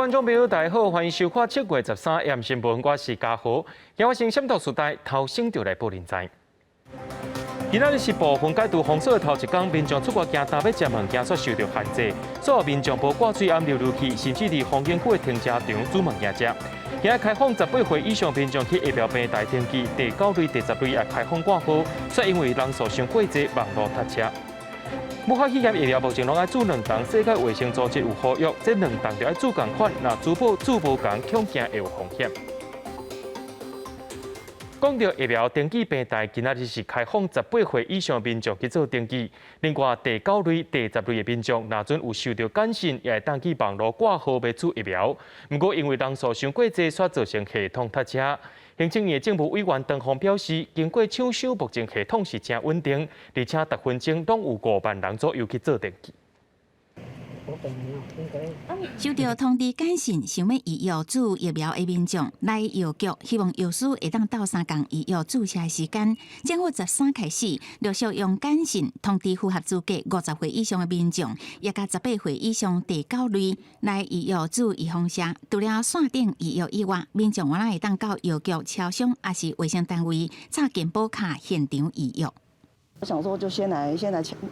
观众朋友，大家好，欢迎收看7月13日新闻，我是嘉豪。今我先先到时代头先就来报连载。今仔日是部分解除封锁的头一天，民众出国行单要食物件，却受到限制。所有民众无挂水、暗流入去，甚至伫风景区的停车场煮物件食。今日开放18岁以上民众去疫苗平台登记，第9类、第10类也开放挂号，却因为人数上过济，网络塞车。武汉肺炎疫苗目前拢爱煮2档，世界卫生组织有呼吁，这2档就要煮共款，若煮无共，恐惊会有风险。讲到疫苗登记平台，今仔日是开放18岁以上民众去做登记。另外，第9类、第10类的民众，若准有受到感染，也会登记网络挂号要煮疫苗。不过，因为人数伤过济，煞造成系统塞车。行政院政务委员陈宏表示，经过抢修，目前系统是真稳定，而且10分钟拢有5万人左右去做登记。收到通知简讯，想要预约注疫苗的民众来药局，希望药师会当到3天预约注射的时间。政府13开始陆续用简讯通知符合资格50岁以上的民众，也甲18岁以上第9类来预约注预防针。除了线顶预约以外，民众原来会当到药局、超商，也是卫生单位插健保卡现场预约。我想说，就先来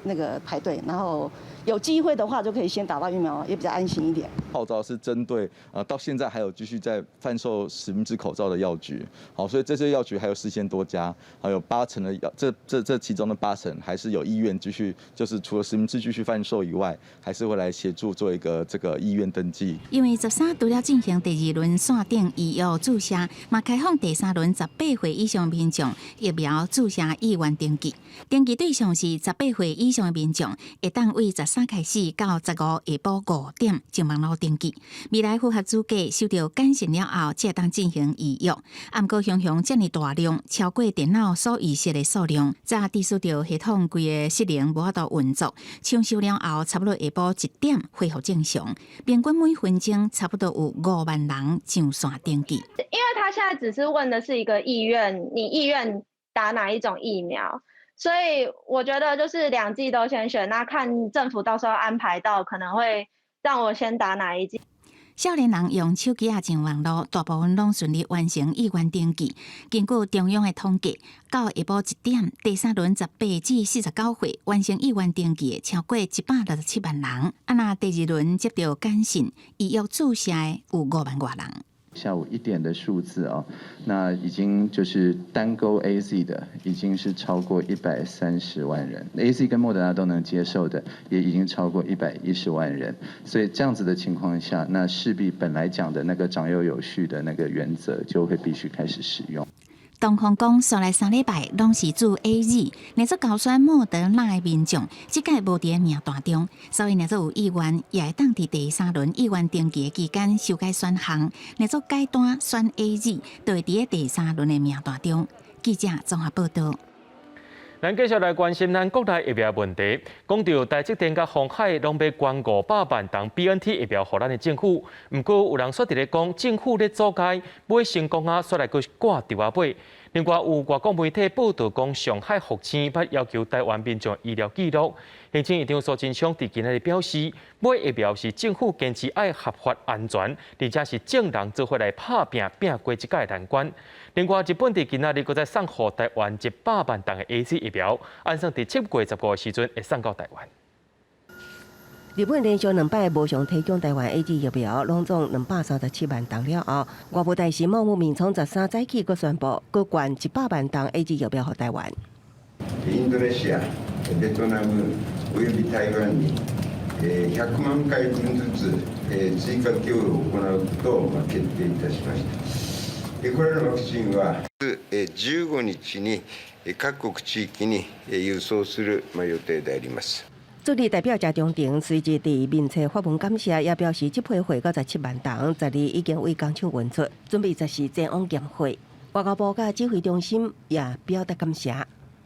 那个排队，然后有机会的话就可以先打到疫苗，也比较安心一点。号召是针对到现在还有继续在贩售实名制口罩的药局，好，所以这些药局还有4000多家，还有80%的药，这其中的80%还是有意愿继续，就是除了实名制继续贩售以外，还是会来协助做一个这个意愿登记。因为13除了进行第2轮线顶预约注射，嘛开放第3轮18岁以上民众疫苗注射意愿登记。登记对象是18岁以上的民众，会当为13开始到15下晡5点前网络登记。未来符合资格收到简讯了后，才当进行预约。不过，熊这么大量，超过电脑所预设的数量，才致使到系统规个失灵无法度运作。抢修了后，差不多下晡1点恢复正常，平均每分钟差不多有5万人上线登记。因为他现在只是问的是一个意愿，你意愿打哪一种疫苗？所以我觉得就是2剂都先选，那看政府到时候安排到，可能会让我先打哪一剂。少年人用手机上网络，大部分拢顺利完成意愿登记。根据中央的统计，到下晡1点，第3轮18至49岁完成意愿登记的超过167万人。那第2轮接到简讯预约注射的有5万多人。下午1点的数字啊，那已经就是单勾 AZ 的，已经是超过130万人 ，AZ 跟莫德纳都能接受的，也已经超过110万人。所以这样子的情况下，那势必本来讲的那个长幼有序的那个原则，就会必须开始使用。东方讲，所来3礼拜拢是注 AZ， 乃至高选莫德纳的民众，即届无伫名单中，所以乃至有意愿也会当伫第3轮意愿登记的期间修改选项，乃至改单选 AZ， 都会伫第3轮的名单中。记者综合报道。咱继续来关心咱国内疫苗问题。讲到台积电甲鸿海拢要捐500万吨 BNT 疫苗予咱的政府，不过有人说伫咧讲政府咧阻碍买成功啊，煞来去挂电话买。另外有外国媒体报道讲，上海复星捌要求台湾民众医疗记录。行政院长苏贞昌伫今日表示，买疫苗是政府坚持爱合法安全，而且是正人做伙来拍拼过这个难关。另外，日本伫今仔日再送予台湾100万吨的 AZ 疫苗，按算伫7月15的时阵会送到台湾。日本连续2摆无偿提供台湾 AZ 疫苗，拢总237万吨了后，外务大臣茂木敏充13早起，佫宣布，佫捐100万吨 AZ 疫苗予台湾。インドネシア、ベトナムおよび台湾に100万回分ずつ追加供与を行うことを決定いたしました。これらのワクチンは15日に各国地域に輸送する予定であります。助理代表谢中庭随即伫面册发文感谢，也表示这批货97万吨，12已经为工厂运出，准备10前往验货。外交部甲指挥中心也表达感谢。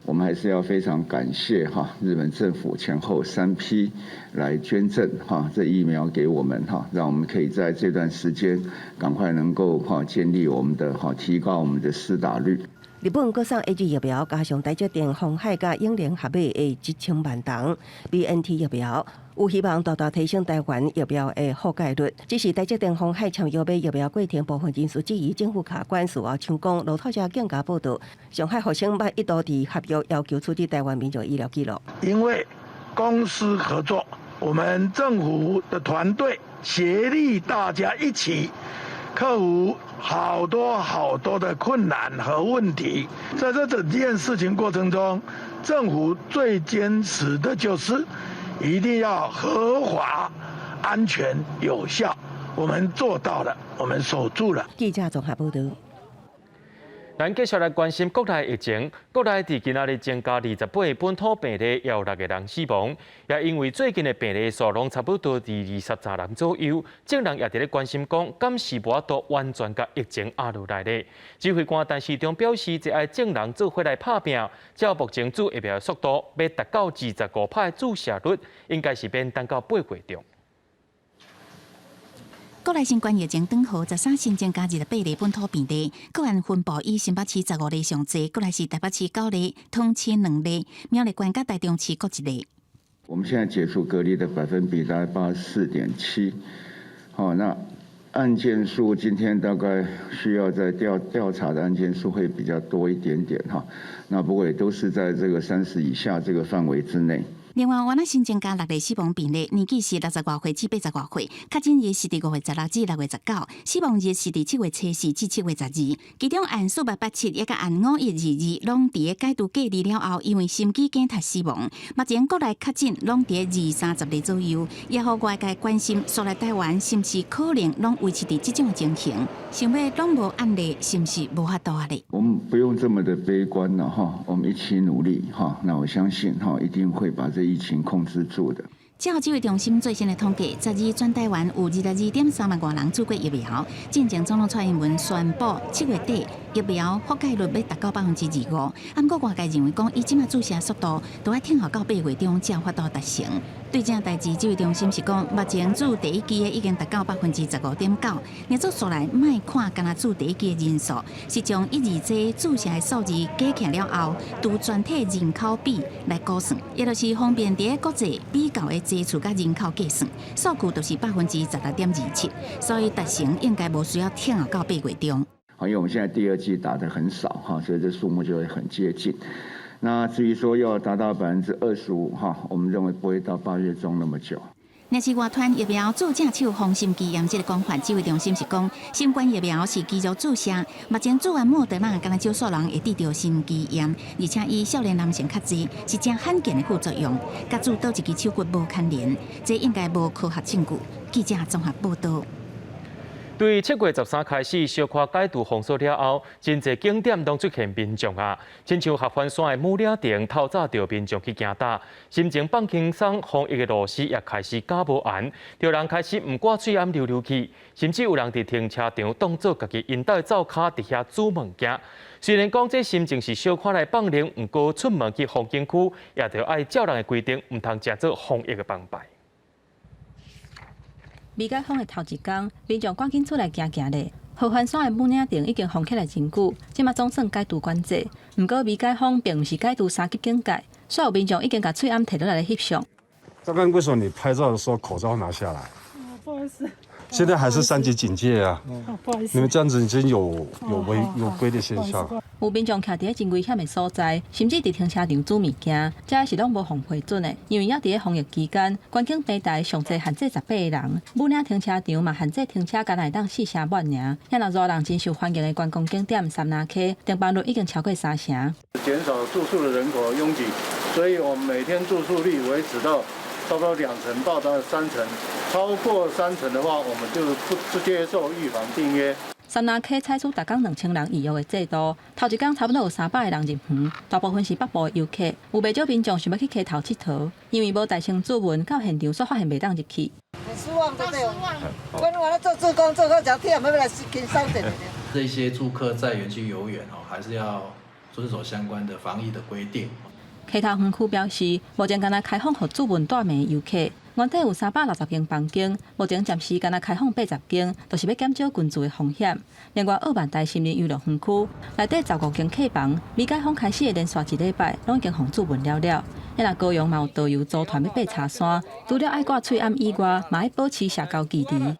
我们还是要非常感谢日本政府前后3批来捐赠这疫苗给我们让我们可以在这段时间赶快能够建立我们的提高我们的施打率。日本国产 AZ 疫苗加上台积电、鸿海甲永联合买的1000万吨 BNT 疫苗，有希望大大提升台湾疫苗的覆盖率。只是台积电、鸿海签约买疫苗过程部分人士质疑政府卡关，事后抢讲路透社更加报道，上海复星捌一度伫合约要求处理台湾民众医疗记录。因为公私合作，我们政府的团队协力，大家一起克服好多的困难和问题。在这整件事情过程中，政府最坚持的就是一定要合法、安全、有效。我们做到了，我们守住了。记者综合报道。咱继续来关心国内疫情。国内伫今仔日增加28个本土病例，也有6个人死亡。也因为最近的病例数拢差不多伫23人左右，众人也伫咧关心讲，敢是无法度完全甲疫情压落来咧？指挥官陈时中表示，只要众人做伙来拍拼，照目前注疫苗的速度，要达到25%的注射率，应该是免等到8月中。国内新冠疫情长号13新增加28例本土病例，个案分布以新北市15例上侪，过来是台北市9例，通市2例，苗栗县甲台中市各1例。我们现在解除隔离的百分比大概84.7%，好，那案件数今天大概需要在调查的案件数会比较多一点点哈，那不过也都是在这个30以下这个范围之内。另外，原来新增加6例死亡病例，年纪是60多岁至80多岁，确诊日是伫5月16至6月19，死亡日是伫7月7日至7月12。其中案487也甲案5122拢伫咧解除隔离了后，因为心肌梗塞死亡。目前国内确诊拢伫20-30例左右，也互外界关心，所来台湾是毋是可能拢维持伫这种情形？想要拢无案例，是毋是无法度啊咧？我们不用这么的悲观了哈，我们一起努力哈，那我相信哈，一定会把这疫情控制住的。照指挥中心最新的统计，12全台湾有22.3万多人注过疫苗。进前总统蔡英文宣布7月底疫苗覆盖率要达到25%。不过外界认为讲，以即马注射速度，都要听候到8月中才有法度达成。对这代志，指挥中心是讲，目前注第一剂的已经达到15.9%。连做数来，莫看干那注第一剂的人数，是将1、2剂注射的数字加起了后，除全体人口比来估算，也就是方便伫国际比较的基础甲人口计算，数据都是16.27%，所以达成应该无需要听候到8月中。好，因为我们现在第2剂打得很少哈，所以这数目就会很接近。那至于说要达到25%哈，我们认为不会到8月中那么久。若是外传疫苗注正手风心肌炎这个讲法，指挥中心是讲，新冠疫苗是继续注射，目前注完莫德纳，敢若少数人会得到心肌炎，而且以少年男性较侪，是真罕见的副作用，甲注倒一支手骨无牵连，这应该无科学证据。记者综合报道。对7月13开始小可解除封锁了后，真侪景点拢出现民众啊，亲像合欢山的武岭亭，透早就民众去行搭，心情放轻松，防疫的措施也开始加无严，有人开始唔挂嘴暗溜溜去，甚至有人伫停车场当作家己引导的灶骹伫遐煮物件。虽然讲这心情是小可来放灵，唔过出门去风景区，也着爱照人的规定，唔通食做防疫的帮派。未解封的头一天，民众赶紧出来行行咧。合欢山的武岭亭已经封起来真久，即马总算解除管制。不过未解封并不是解除3级警戒，所有民众已经把喙暗摕落来翕相。刚刚为什么你拍照的时候口罩拿下来？不好意思。现在还是3级警戒啊！不好意思。你们这样子已经有违规的现象。有民众徛伫真危险的所在，甚至伫停车场煮物件，这是拢无防批准的。因为也伫防疫期间，关景平台上侪限制18个人，武岭停车场嘛限制停车间内当4成半尔。遐若热人真受欢迎的观光景点三拿溪，订房率已经超过3成。减少住宿的人口拥挤，所以我们每天住宿率维持到差不多2成到3成。超过3成的话，我们就不接受预防订约。三拿溪采取逐工2000人预约的制度，头一天差不多有300个人入园，大部分是北部的游客，有不少民众想要去溪头佚佗，因为无大清注文，到现场所发现袂当入去。很失望，对不对？我了做志工，做到10天，要来跟上阵。这些住客在园区游园还是要遵守相关的防疫的规定。溪头园区表示，目前刚才开放予驻文带暝游客，原底有360间房间，目前暂时敢若开放80间，就是要减少群聚的风险。另外，澳万大森林娱乐园区内底15间客房，未解封开始的连续1礼拜，拢已经互注文了。迄若高雄嘛有导游组团要爬茶山，除了爱挂喙暗以外，嘛要保持社交距离。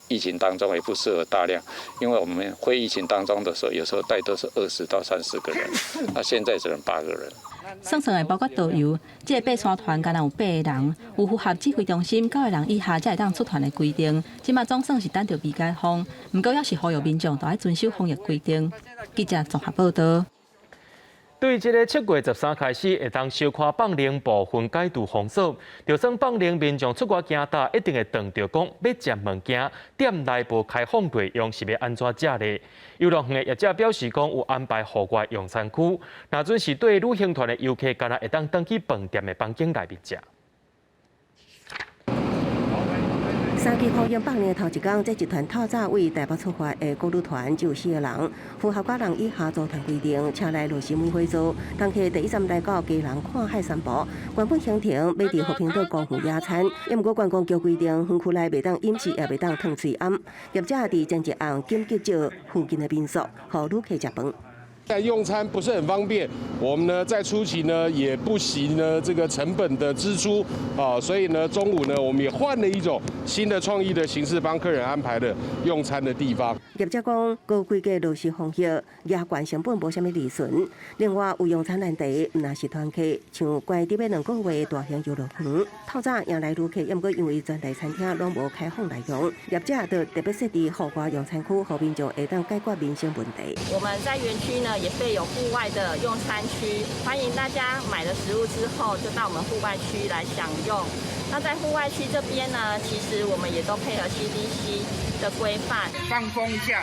疫情当中也不适合大量，因为我们会疫情当中的时候，有时候带都是20到30个人，那现在只能8个人。算算的包括导游，这个爬山团敢若有8个人，有符合指挥中心9个人以下才会当出团的规定。即马总算是等到未解封，不过也是呼吁民众都要遵守防疫规定。记者综合报道。对这个7月13开始会当小可放零部分解除封锁，就算放零民众出外行大，一定会撞到讲要食物件，店内部开放内容是要安怎食呢？游乐园的业者表示讲有安排户外用餐区，若准是对旅行团的游客，敢若会当登去饭店的房间内面食。3期防疫放零头一天，这一团透早为台北出发的国旅团只有4个人，符合8人以下组团规定，车内落实每回座。当客第一站来到家人看海散步，原本行程要伫和平岛公园野餐，因不过观光局规定，园区内袂当饮食，也袂当烫嘴暗。业者伫前一暗紧急招附近的民宿，予旅客食饭。用餐不是很方便，我们呢在初期呢也不惜呢这个成本的支出啊，所以呢中午呢我们也换了一种新的创意的形式，帮客人安排了用餐的地方。业者讲，高规格落实防疫，野管成本无啥物利润。另外有用餐难题，毋若是团客，像关伫要2个月的大型游乐园，透早迎来旅客，也毋过因为全台餐厅拢无开放内容，业者就特别设置户外用餐区，互民众会当解决民生问题。我们在园区呢。也备有户外的用餐区，欢迎大家买了食物之后就到我们户外区来享用。那在户外区这边呢，其实我们也都配合 CDC 的规范，放风一下，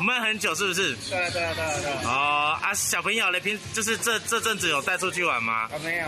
闷很久是不是？对。哦啊，小朋友嘞，就是这阵子有带出去玩吗？没有，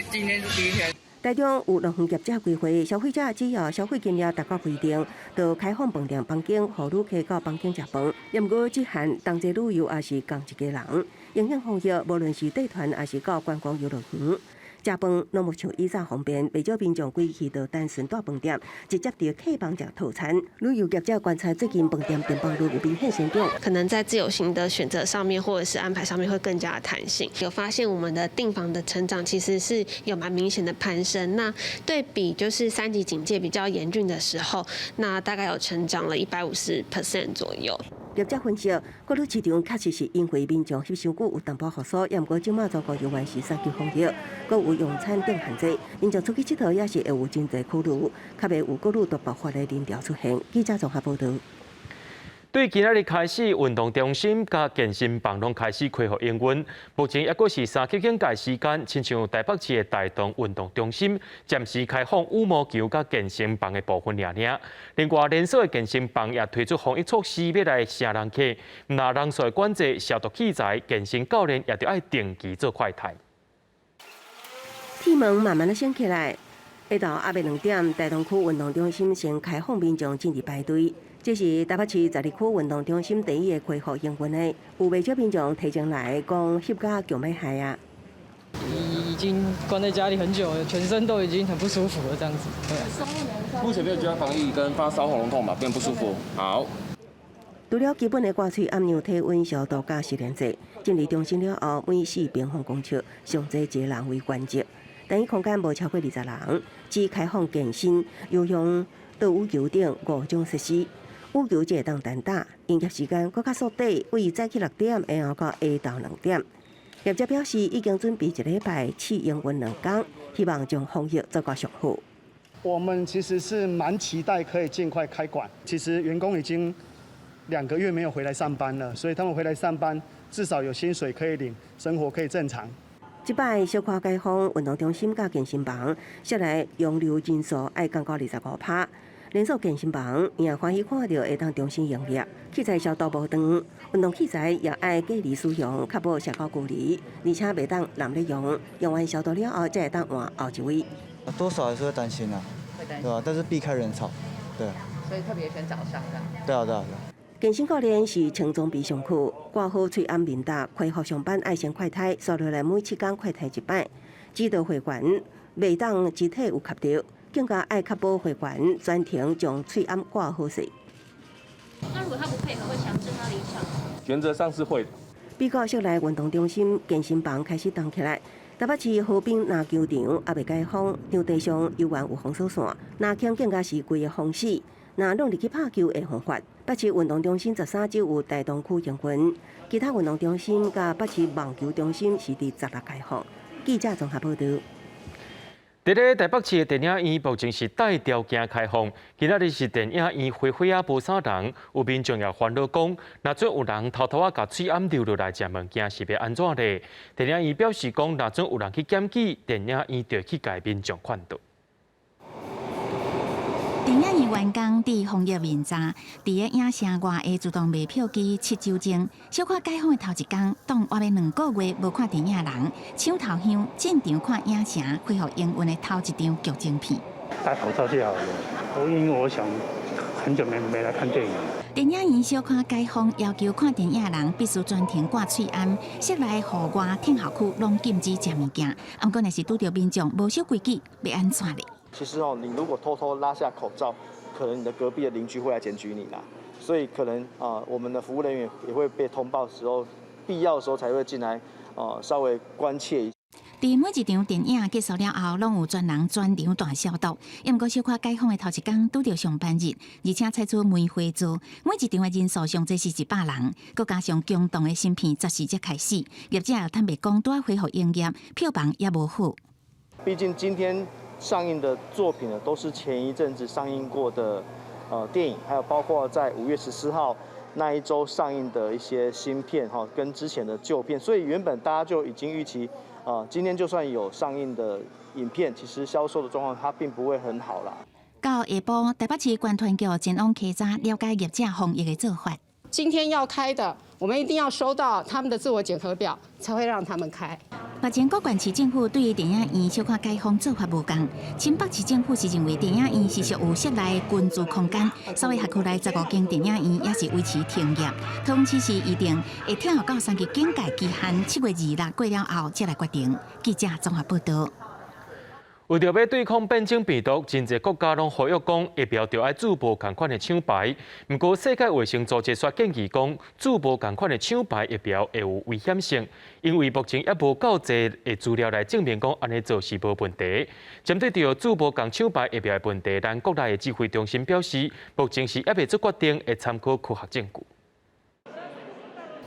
今天是第一天。台中有乐园业者规划，消费者只要消费金额达到规定，就开放饭店房间，予旅客到房间食饭。也毋过，只限同齐旅游，也是共一个人。影响防疫，无论是带团，还是到观光游乐园。食饭拢无像以前方便，不少民众规去到单纯大饭店，直接伫客房食套餐。旅游业者观察最近饭店订房率有明显升涨，可能在自由行的选择上面，或者是安排上面会更加的弹性。有发现我们的订房的成长其实是有蛮明显的攀升。那对比就是3级警戒比较严峻的时候，那大概有成长了150% 左右。业者分析，国旅市场确实是因为民众翕伤久有淡薄复苏，也毋过即马全国游玩是3级防疫，阁有用餐等限制，民众出去佚佗也是会有真侪考虑，较袂有国旅突爆发的人潮出现。记者综合报道。对今仔日开始，运动中心甲健身房拢开始开放营运。目前也阁是3级警戒时间，亲像台北市的大同运动中心暂时开放羽毛球甲健身房的部分尔。另外，连锁的健身房也推出防疫措施，要来请人客，若人数管制、消毒器材，健身教练也着爱定期做快筛。天门慢慢的升起来，下昼暗暝2点，大同区运动中心先开放民众进入排队。这是台北市12区运动中心第一个开放营运的，有不少民众提前来讲翕甲强要害啊。已经关在家里很久了，全身都已经很不舒服了，这样子。对。目前没有居家防疫跟发烧、喉咙痛嘛，变不舒服。好。除了基本的挂喙、按钮、体温、消毒加实验制，进入中心了后，每4平方公尺上侪1个人为原则。单一空间无超过20人，只开放健身、游泳、倒羽球等5种设施。羽球会当单打，营业时间搁较缩短，为早起6点，然后到下昼2点。业者表示，已经准备1礼拜试营运2天，希望将防疫做到上好。我们其实是蛮期待可以尽快开馆。其实员工已经2个月没有回来上班了，所以他们回来上班至少有薪水可以领，生活可以正常。即摆小可开放运动中心甲健身房，下来容留人数爱降到25%。连锁健身房也欢喜看到会当重新营业，器材消毒无断，运动器材也爱隔离使用，确保社交距离，而且袂当滥咧用，用完消毒了后才会当换后一位。多少还是会担心啊，对吧？但是避开人潮，对。所以特别选早上的。对啊。健身教练是青总比上课，挂好喙暗面搭，开学上班爱先快筛，刷落来每7天快筛1摆。指导会员袂当肢体有吸到。更加爱确保会员专程将喙罨挂好势。那如果他不配合，会强制他离场？原则上是会的。美国室内运动中心健身房开始动起来。台北市和平篮球场还未解封，场地上犹原有封锁线，篮筐更加是规个封死。若拢入去拍球会犯法。北市运动中心13周有大东区营运，其他运动中心甲北市网球中心是伫16开放。记者综合报道。伫咧台北市的电影院目前是带条件开放，今仔日是电影院灰灰啊无啥人，有民众也烦恼讲，若准有人偷偷啊甲喙罨流落来食物件是要安怎咧？电影院表示讲，若准有人去检举，电影院就去甲民众劝导。电影院员工伫防疫面查，伫个影城外的自动卖票机7周前，小可解封的头一天，当活了2个月无看电影人，抢头香进场看影城恢复营运的头一张剧情片。戴口罩就好了，因为我想很久没来看电影。电影院小可解封，要求看电影人必须专程挂喙罨，室内户外听校区拢禁止食物件。不过，若是拄到民众无守规矩，要安怎咧？其实你如果偷偷拉下口罩，可能你的隔壁的邻居会来检举你啦。所以可能我们的服务人员也会被通报的时候，必要的时候才会进来稍微关切一下。伫每一场电影结束了后，拢有专人专场大消毒。不过小可解封的头一天拄到上班日，而且采取梅花座，每一场的人数上最是100人，佮加上强动的芯片10时才开始，业者也坦白讲，拄恢复营业，票房也无好。毕竟今天上映的作品呢，都是前一阵子上映过的电影，还有包括在5月14号那一周上映的一些新片跟之前的旧片，所以原本大家就已经预期今天就算有上映的影片，其实销售的状况它并不会很好啦。到下晡，台北市关团局前往稽查了解业者防疫的做法。今天要开的，我们一定要收到他们的自我检核表，才会让他们开。目前各县市政府对于电影院小可解封做法无同。新北市政府是认为电影院是属有室内群聚空间，所以辖区内15间电影院也是维持停业。通知是预定会听候到3期警戒期限7月26过了后才来决定。记者综合报道。为着要对抗变种病毒，真侪国家拢呼吁讲，疫苗就要自无同款的厂牌。不过，世界卫生组织却建议讲，自无同款的厂牌疫苗会有危险性，因为目前也无够侪的资料来证明讲安尼做是无问题。针对着自无同厂牌疫苗的问题，咱国内的指挥中心表示，目前是还未做决定，会参考科学证据。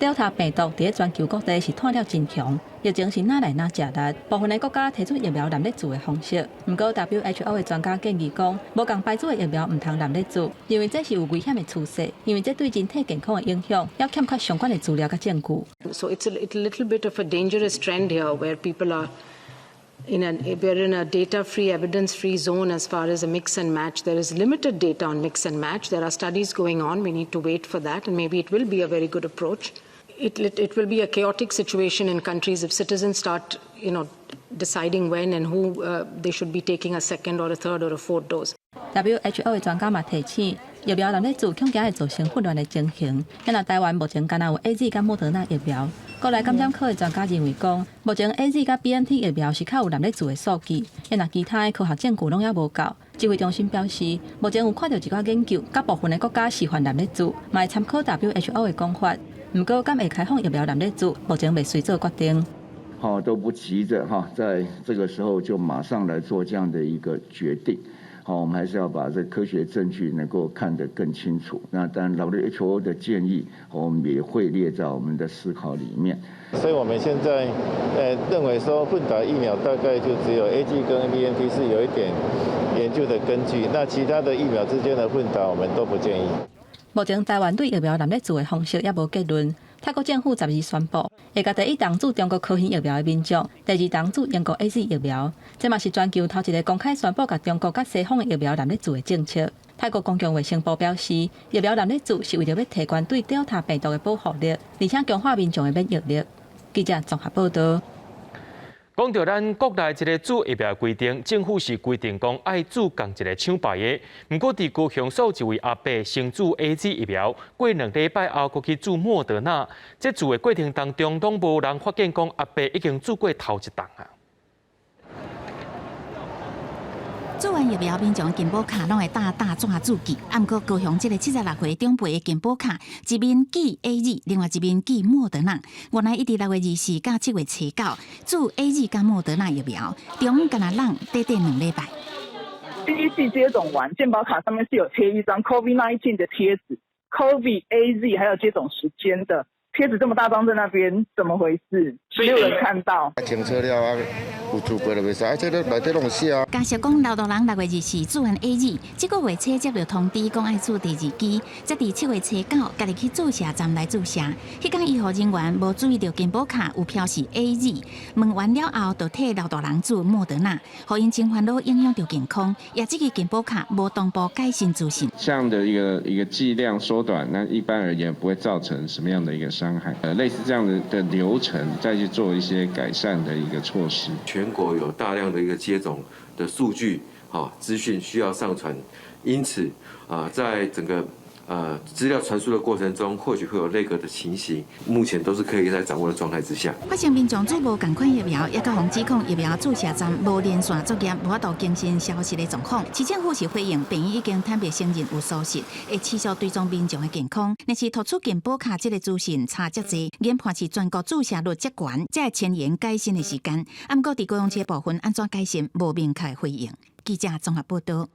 Delta 病毒伫全球各地是传了真强，疫情是哪来哪食力。部分的国家提出疫苗蓝列组的方式，不过 WHO 的专家建议讲，无共牌子的疫苗唔通蓝列组，因为这是有危险的趋势，因为这对人体健康的影响，要欠缺相关的资料和证据。So it's a little bit of a dangerous trend here, where people are we're in a data-free, evidence-free zone as far as a mix and match. There is limited data on mix and match. There are studies going on. We need to wait for that, and maybe it will be a very good approach. It will be a chaotic situation in countries if citizens start, deciding when and who they should be taking a second or a third or a fourth dose. WHO 的专家嘛提醒，疫苗蓝列组恐惊会造成混乱的情形。因为台湾目前敢若有 AZ 甲莫德纳疫苗，国内感染科的专家认为讲，目前 AZ 甲 BNT 疫苗是较有蓝列组的数据，因为其他的科学证据拢也无够。指挥中心表示，目前有看到一寡研究，甲部分的国家示范蓝列组，嘛会参考 WHO 的讲法。不过，敢会开放疫苗蓝列组，目前未随做决定。都不急着在这个时候就马上来做这样的一个决定。我们还是要把这科学证据能够看得更清楚。那当然 WHO 的建议，我们也会列在我们的思考里面。所以我们现在认为说混打疫苗大概就只有 AG 跟 BNT 是有一点研究的根据，那其他的疫苗之间的混打我们都不建议。目前台湾对疫苗蓝列组的方式也无结论。泰国政府12宣布，会甲第一档注中国科兴疫苗的民众，第二档注英国 AZ 疫苗，这嘛是全球头一个公开宣布甲中国甲西方的疫苗蓝列组的政策。泰国公共卫生部表示，疫苗蓝列组是为了要提高对 Delta 病毒的保护力，而且强化民众的免疫力。记者综合报道。讲到咱国内一个注疫苗规定，政府是规定讲爱注共一个厂牌的。不过，伫高雄所一位阿伯先注 AZ 疫苗，过2礼拜后，佫去注莫德纳。在注的过程当中，拢无人发现讲阿伯已经注过头一档啊。做完疫苗，民众健保卡拢会大纸注记。不过高雄这个76岁长辈的健保卡，一面记 AZ， 另外一面记莫德纳。原来1至6月24到7月初9，注 AZ 加莫德纳疫苗，中敢若人短2礼拜。第一剂接种完，健保卡上面是有贴一张 COVID-19 的贴纸 ，COVID AZ 还有接种时间的。贴纸这么大张在那边，怎么回事？没有人看到。清楚了啊，有做过就袂使，这个内底拢写啊。加上讲，老大人6月24做完 AZ， 这个月初接到通知，讲爱注第2剂，则伫7月初9，家己去注射站来注射。迄天医护人员无注意到健保卡有标示 AZ， 问完了后，就替老大人注莫德纳，互因真烦恼，影响到健康。也这个健保卡无同步改新资讯。这样的一个剂量缩短，那一般而言不会造成什么样的一个伤害。类似这样的流程，再去做一些改善的一个措施。全国有大量的一个接种的数据，资讯需要上传，因此在整个资料传输的过程中，或许会有内阁的情形，目前都是可以在掌握的状态之下。发现民众注无同款疫苗，也甲防指控疫苗注射站无连线作业，无法度更新消息的状况。市政府是回应，病院已经坦白承认有疏失，会持续追踪民众的健康。但是突出健保卡这个资讯差较侪，研判是全国注射率较悬，才前沿改新的时间。不过伫高雄市部分安怎改新，无明确回应。记者综合报道。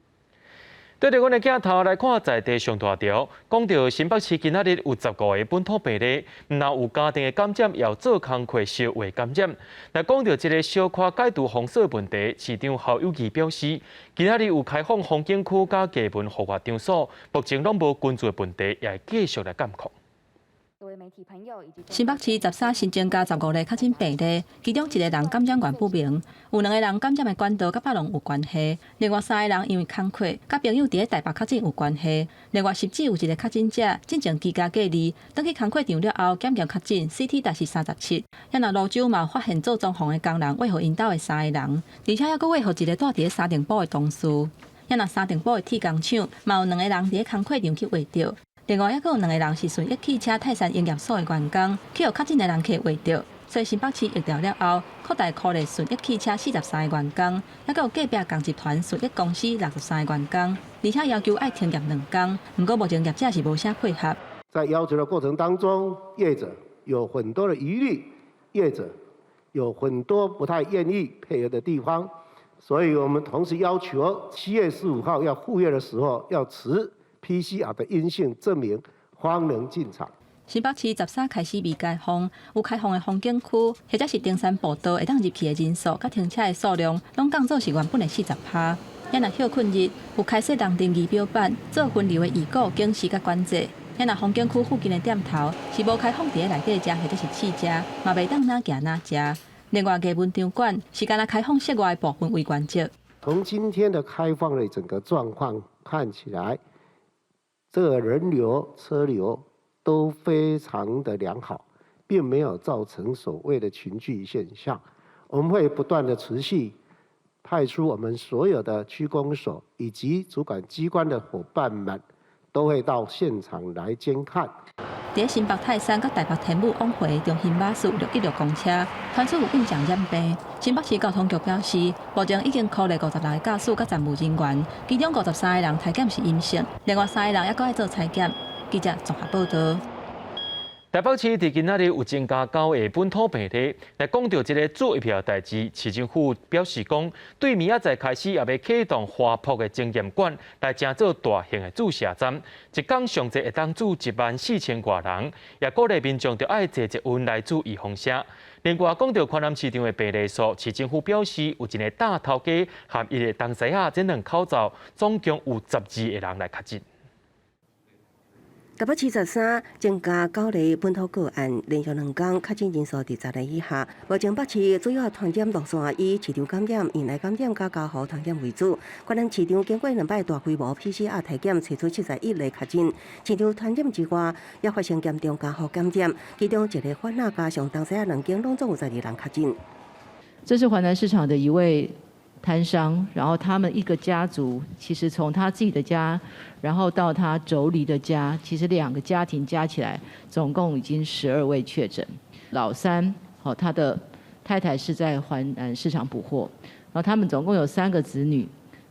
对着阮的镜头来看，在地上大条，讲到新北市今仔日有15个本土病例，若有家庭的感染，也有做工课小话感染。来讲到这个小可解除封锁问题，市长侯友宜表示，今仔日有开放风景区甲艺文户外场所，目前拢无关注的问题，也会继续来监控。新北市13新增加15例确诊病例，其中1个人感染源不明，有2个人感染的管道甲北农有关系，另外3个人因为工课甲朋友伫咧台北确诊有关系。另外10指有1个确诊者进前居家隔离，等去工课场了后检验确诊 ，CT 值是37。也若泸州嘛发现做装潢的工人喂互因兜的3个人，而且还佫喂互1个住伫咧沙丁堡的同事。也若沙丁堡的铁工厂嘛有2个人伫咧工课场去喂着。另外，还佫有2个人是顺益汽车泰山营业所的员工，去互确诊的人客画着。所以新北市疫调了后，扩大扣列顺益汽车43个员工，还佫有隔壁共集团顺益公司63个员工，而且要求爱停业2天。不过目前业者是无啥配合。在要求的过程当中，业者有很多的疑虑，业者有很多不太愿意配合的地方，所以我们同时要求7月15号要复业的时候要持PCR 的阴性证明方能进场。新北市13开始未开放，有开放的风景区，或者是登山步道会当入去的人数，甲停车的数量，拢降做是原本的40%。也若休困日，有开设人定仪表板，做分流的预告、警示甲管制。也若风景区附近的店头是无开放伫咧内底食，或者是试食，嘛袂当哪行哪食。另外，艺文场馆是干那开放室外的部分为原则。从今天的开放的整个状况看起来，这个人流、车流都非常的良好，并没有造成所谓的群聚现象。我们会不断的持续派出我们所有的区公所以及主管机关的伙伴们，都会到现场来监看。伫新北泰山甲台北天母往回中心巴士616公车，传出有印象染病。新北市交通局表示，目前已经扣列50来驾驶甲站务人员，其中53个人体检是阴性，另外3个人也搁爱做采检。记者综合报道。台北市伫今仔日有增加9个本土病例，来讲到这个做疫苗代志，市政府表示讲，对明仔载开始也要启动花圃的检验馆，来建造大型的注射站，一天上侪会当注14000多人，也鼓励民众着爱坐一温来注预防针。另外，讲到宽南市场的病例数，市政府表示有一个大头家和伊的同事仔这2口罩，总共有12个人来确诊。台北市13增加9例本土个案，连续2天确诊人数伫10例以下。目前北市主要传染路线以市场感染、院内感染甲家户传染为主。关南市场经过2摆大规模 PCR 体检，查出71例确诊。市场传染之外，也发生严重家户感染，其中1个患难加上同时2间拢总有12人确诊。这是环南市场的一位摊商，然后他们一个家族，其实从他自己的家，然后到他妯娌的家，其实2个家庭加起来，总共已经12位确诊。老三，他的太太是在环南市场补货，然后他们总共有3个子女，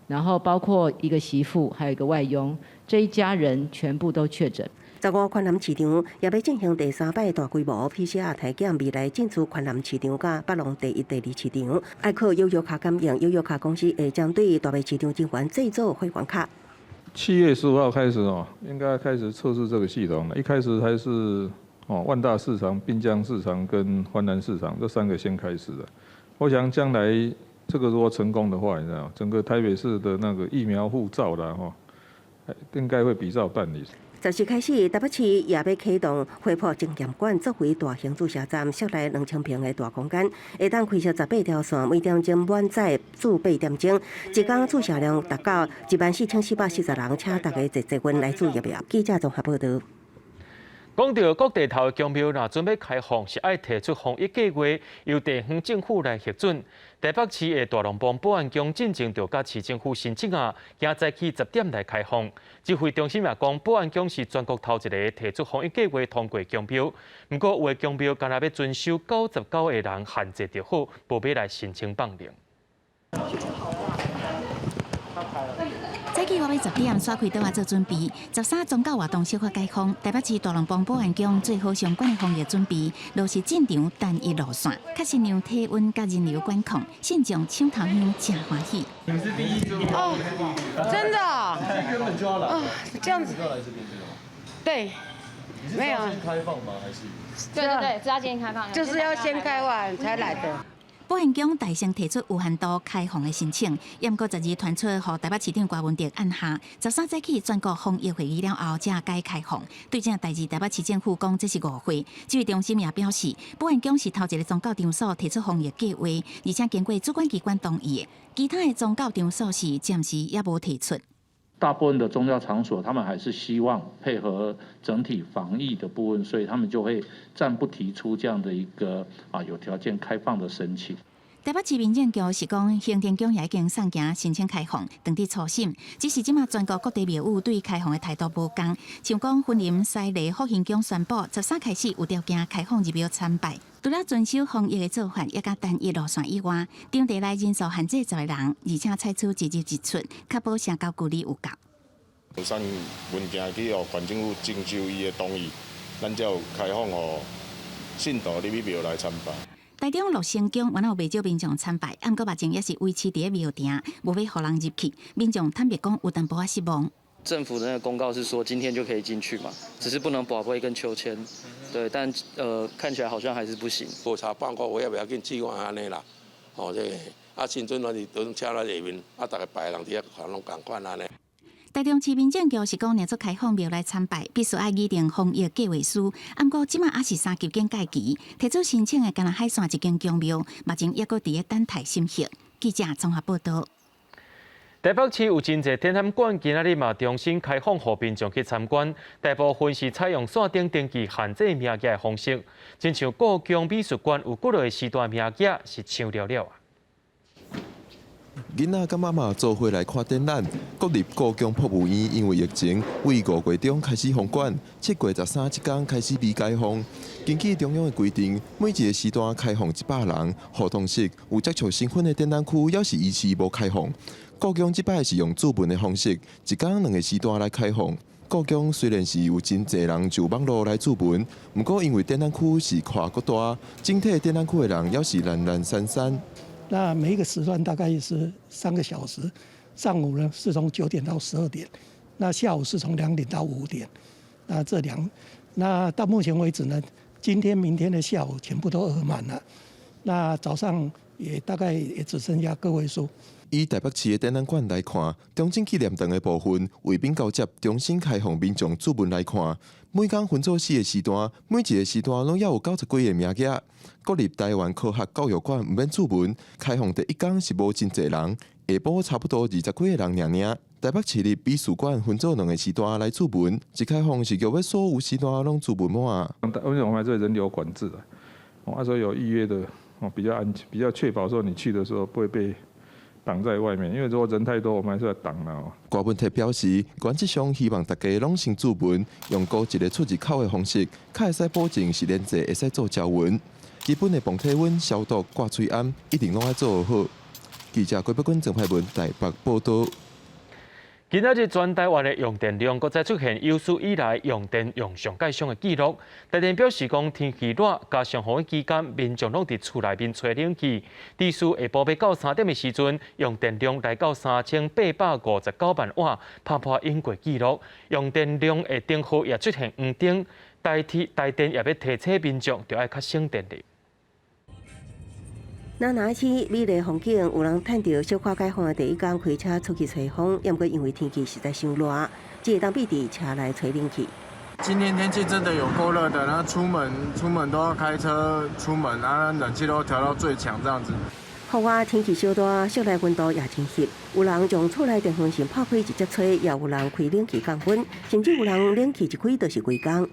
然后包括一个媳妇，还有一个外佣，这一家人全部都确诊。15宽南市场也要进行第3摆大规模 PCR 体检，未来进出宽南市场甲北龙第1、第2市场，爱靠悠游卡感应，悠游卡公司会将对大卖市场进还制作会员卡。7月15号开始应该开始测试这个系统了。一开始还是万大市场、滨江市场跟环南市场这3个先开始的。我想将来这个如果成功的话，你知道，整个台北市的那个疫苗护照啦应该会比照办理。10时开始，台北市也要启动恢复证件馆作为大型注射站，设来2000平的大空间，会当开设18条线，每点钟满载至8点钟，一天注射量达到14440人，请大家坐稳来注疫苗。记者综合报道。讲到各地头的公庙若准备开放，是爱提出防疫计划，由地方政府来核准。台北市的大龙帮保安宫进前就甲市政府申请今早起10点来开放。指挥中心也讲，保安宫是全国头一个提出防疫计划通过公庙。不过，有的公庙干那要遵守99个人限制就好，无要来申请放令。早起我要10点刷开灯做准备，13宗教活动小可解封。台北市大龙帮保安宫做好相关的防疫准备，落实正常单一路线，确实让体温甲人流管控，信众抢头香真欢喜。你们是第一周哦，真的啊？原本就要来，这样子要来这边对吗？对，没有先开放吗？还是？对，只要今天开放，就是要先开完才来的。保安宫大声提出有限度开放的申请，也毋过12传出，予台北市长郭文哲按下，13早起全国防疫会议了后，才该开放。对这代志，台北市政府讲这是误会。指挥中心也表示，保安宫是头一个宗教场所提出防疫计划，而且经过主管机关同意的。其他的宗教场所是暂时也无提出。大部分的宗教场所，他们还是希望配合整体防疫的部分，所以他们就会暂不提出这样的一个有条件开放的申请。台北市民政局是讲，行天宫也已经送件申请开放，当地初审，只是即马全国各地庙宇对开放的态度无同，像讲云林西丽福兴宫宣布13开始有条件开放入庙参拜，除了遵守防疫的做法，也甲单一路线以外，场地内人数限制10个人，而且采取一入一出，确保社交距离有够。有送文件去予县政府征收伊的同意，咱才有开放予信徒入去庙来参拜。台中乐成宫原来有袂少民众参拜，不过目前也是维持伫庙埕，无要互人入去。民众坦白讲有淡薄仔失望。政府的那个公告是说今天就可以进去嘛，只是不能跋杯跟秋千，对，但看起来好像还是不行。无查办过，我也袂要紧，只管安尼啦。这新阵咱是等车来下面，大家排人伫遐看拢共款安尼。台中市民政局是讲，若做开放庙来参拜，必须要拟定防疫计划书。不过，即马也是3级警戒期，提出申请的敢若海线一间公庙，目前也搁伫咧等待审核。记者综合报道。台北市有真侪展览馆今仔日嘛重新开放，予民众去参观。大部分是采用线顶登记限制名额的方式，亲像故宫美术馆有几落时段名额是抢了了。囡仔甲妈妈做伙来看展览。国立故宫博物院因为疫情，为5月中开始封馆，7月13这天开始未开放。根据中央的规定，每一个时段开放100人。互动式有接触身份的展览区也是依次无开放。故宫这摆是用注文的方式，一天2个时段来开放。故宫虽然是有真侪人就网络来注文，不过因为展览区是跨国大，整体展览区的人也是懒懒散散。那每一个时段大概是3个小时，上午呢是从9点到12点，那下午是从2点到5点。那到目前为止呢，今天、明天的下午全部都额满了，那早上也大概也只剩下个位数。以台北市的展览馆来看，中正纪念堂的部分为免交接重新开放民众注文来看，每天分做4个时段，每一个时段拢要有90几个名额。国立台湾科学教育馆唔免注文，开放第一天是无真侪人，下晡差不多20几个人尔。台北市立美术馆分做2个时段来注文，一开放是叫要所有时段拢注文满。因为我们还是人流管制的，所以有预约的比较安全，比较确保说你去的时候不会被挡在外面，因为如果人太多，我们还是要挡了。郭文特表示，原则上希望大家拢先注文，用高一个出入口的方式，才会使保证是连者会使做交文。基本的防体温、消毒、挂嘴安，一定拢要做好。记者郭北君、郑派文台北报道。今仔日全台湾的用电量搁再出现有史以来用电用上介上的记录。台电表示讲，天气热加上雨的期间，民众拢伫厝内面吹冷气。至下晡要到3点的时阵，用电量来到3859万瓦，打破英国纪录。用电量的灯号也出现黄灯，台电也要提醒民众，就要较省电力。南南市美丽风景，有人趁着小可解放的第一天开车出去吹风，也毋过因为天气实在伤热，只会当闭伫车内吹冷气。今天天气真的有够热的，然后出门都要开车出门，然后冷气都调到最强这样子。户外天气小热，室内温度也真热，有人将厝内电风扇拍开直接吹，也有人开冷气降温，甚至有人冷气一开就是规工。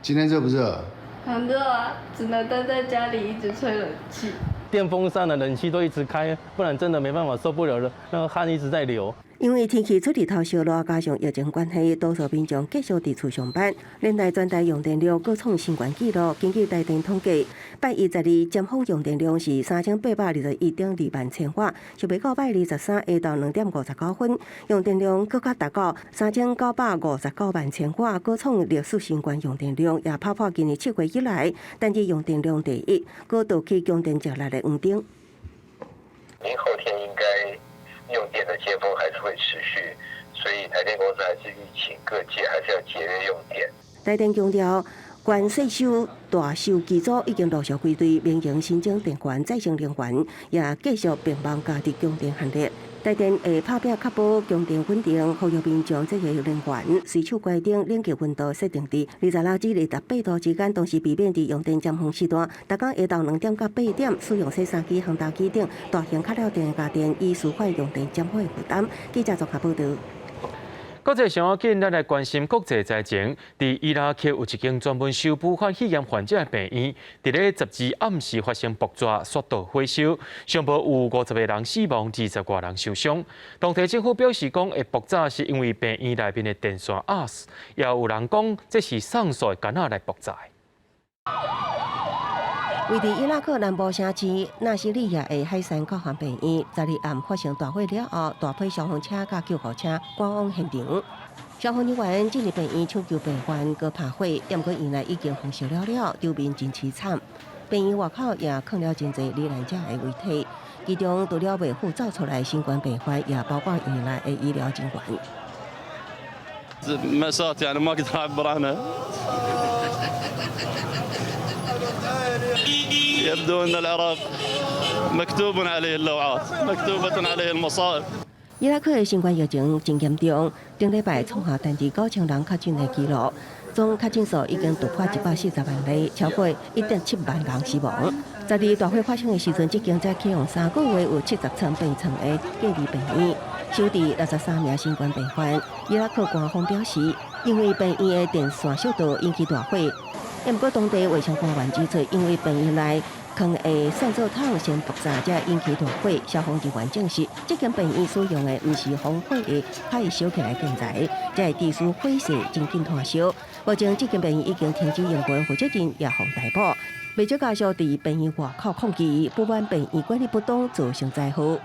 今天热不热？很热啊，只能待在家里一直吹冷气。电风扇的冷气都一直开，不然真的没办法受不了了，那个汗一直在流。因为天气出日头小热，加上疫情关系，多数民众继续伫厝上班，连带全台用电量各创新高纪录。根据台电统计，8月12尖峰用电量是3821.2万千瓦，相比到8月23下昼2.59分，用电量更加达到3959万千瓦，各创历史新高用电量，也打破今年7月以来单日用电量第一，各导起供电值力的黄灯。明后天应该用电的尖峰还是会持续，所以台电公司还是预请各界还是要节约用电。台电强调，关税收、大收机组已经陆续归队，民营新增电源再生能源，也继续并帮加值供电行列。台电会拍拼确保供电稳定，呼吁民众节约能源，随手关灯，冷气温度设定伫26至28度之间，同时避免伫用电尖峰时段，逐工下昼2点到8点使用洗衫机、烘豆机等大型较了电的家电，以舒缓用电尖峰的负担。记者综合报道。国际上要紧，咱来关心国际灾情。伫伊拉克有一间专门收补肺炎患者的病院，伫咧12暗时发生爆炸，摔到火烧，上报有50个人死亡，20多人受伤。当地政府表示讲，会爆炸是因为病院内面的电线压死，也有人讲这是上诉的干仔来爆炸。位伫伊拉克南部城市纳西利亚的海山国防病院，12暗发生大火了后，大批消防车甲救护车赶往现场。消防人员进入病院抢救病患，搁拍火，不过院内已经焚烧了，场面真凄惨。病院外口也放了真侪罹难者的遗体，其中除了未赴走出来新冠病患，也包括院内的医疗人员。مأساة يعني ما أقدر أعبر عنها. يبدو أن العراق مكتوب عليه اللوعات، مكتوبة عليه المصائب. 伊拉克的新冠疫情真严重，顶礼拜创下单日9000人确诊的纪录，总确诊数已经突破140万例，超过1.7万人死亡。12大火发生的时阵，这间才启用3个月有70床病床的隔离病院，收治63名新冠病患。伊拉克官方表示，因为病院的电线小道引起大火。不过，当地卫生官员指出，因为病院内坑的散热桶先爆炸，才引起大火。消防人员证实，这间病院使用的不是防火的可以烧起来建材，才会致使火势真紧炭烧。目前，这间病院已经停止营运，负责人也被逮捕。未少家属伫病院外口抗议，不满病院管理不当造成灾祸。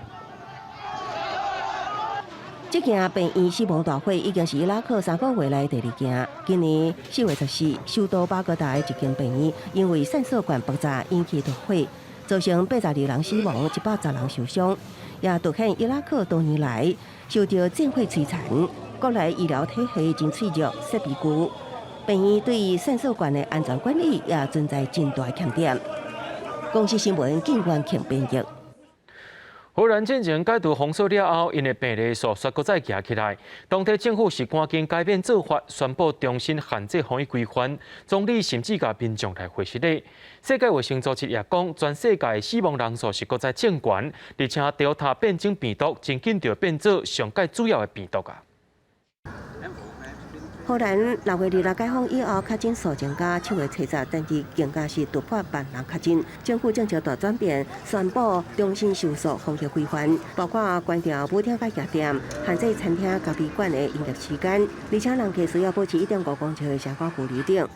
这件病院死亡大火已经是伊拉克3个月来第2件。今年4月14日，首都巴格达的一间病院因为散射管爆炸引起大火，造成82人死亡，110人受伤，也凸显伊拉克多年来受到战火摧残，国内医疗体系真脆弱，设备旧。病院对散射管的安全管理也存在真大欠点。公司新闻警员请编译。荷兰进前解除封锁了后，因的病例数却搁再举起来。当地政府是赶紧改变做法，宣布重新限制防疫规范。总理甚至甲民众来回实例。世界卫生组织也讲，全世界死亡人数是搁再增悬，而且 Delta 变种病毒真紧就变做上界主要的病毒啊。荷兰6月26解封以后，确诊数增加，7月7日单日更加是突破万人确诊。政府政策大转变，宣布重新收束防疫规范，包括关掉舞厅甲夜店，限制餐厅、咖啡馆的营业时间，而且人客需要保持1.5公尺的社交距离等。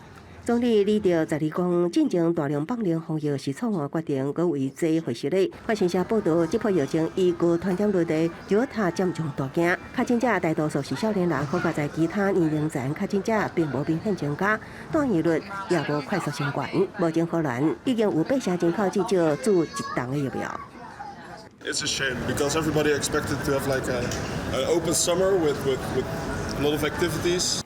总理李着十二讲，进前大量放零防疫是草案决定，搁为这回事咧。法新社报道，这波疫情依据传染率的脚踏渐重大惊，确诊者大多数是少年人，可在其他年龄层确诊者并无明显增加，断疫率也无快速升悬。目前荷兰已经有8成人口至少注1档的疫苗。 It's a shame because everybody expected to have like an open summer with a lot of activities.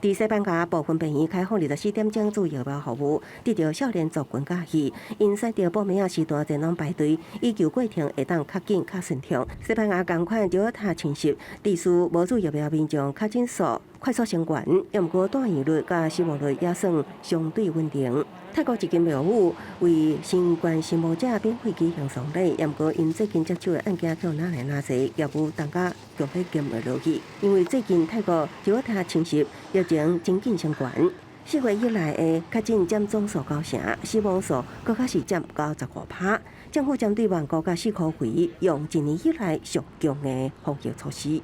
伫西班牙部分病院开放24点钟做疫苗服务，得到少年族群喜喜，因使着报名时段人龙排队，以求过程会当较紧较顺畅。西班牙同款就他侵袭，地区无做疫苗民众确诊数快速升悬，也毋过断疫率甲死亡率也算相对稳定。泰国一间庙宇为新冠心魔者免费举行丧礼，也毋过因最近接触的案件叫哪来哪济，业务大家强要减袂落去，因为最近泰国就他侵袭，疫情真紧升悬。4月以来的确诊占总数9成，死亡数更加是占95%。政府针对万国甲4科会用1年以来上强的防疫措施。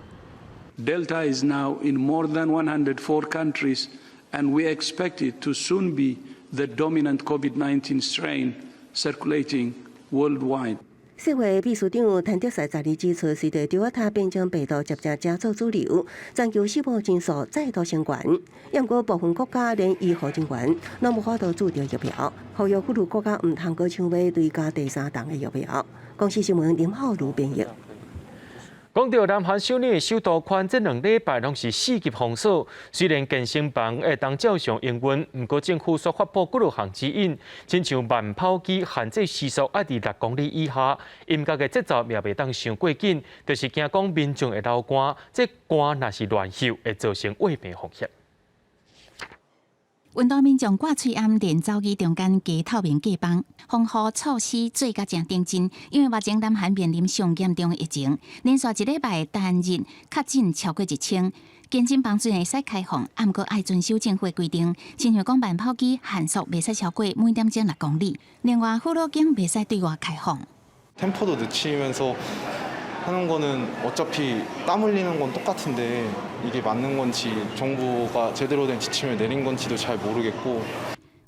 Delta is now in more than 104 countries, and we expect it to soon be the dominant COVID-19 strain circulating worldwide. 4月秘书长谭德赛昨日指出，随着德尔塔变种病毒渐渐加速主流，全球死亡人数再度升悬。不过部分国家连医护人员拢无法度注着疫苗，呼吁许多国家唔通阁抢买追加第3档的疫苗。公司新闻林浩如编译。 讲到南韩首尔首都圈这2礼拜拢是4级封锁，虽然健身房会当照常营运，不过政府所发布几项指引，亲像慢跑机限制时速要伫6公里以下，音乐的节奏也袂当伤过紧，就是惊讲民众会流汗，这汗若是乱嗅，会造成胃病风险。 运动民众挂喙暗连走去中间加透明隔板，防护措施做甲正顶真。因为目前南韩面临上严重的疫情，连续1礼拜单日确诊超过1000。健身房虽然会使开放，毋过爱遵守政府规定，亲像讲慢跑机限速袂使超过每点钟6公里。另外，护老镜袂使对外开放。 템포도 늦추면서 하는 거는 어차피 땀 흘리는 건 똑같은데 이게 맞는 건지 정부가 제대로 된 지침을 내린 건지도 잘 모르겠고.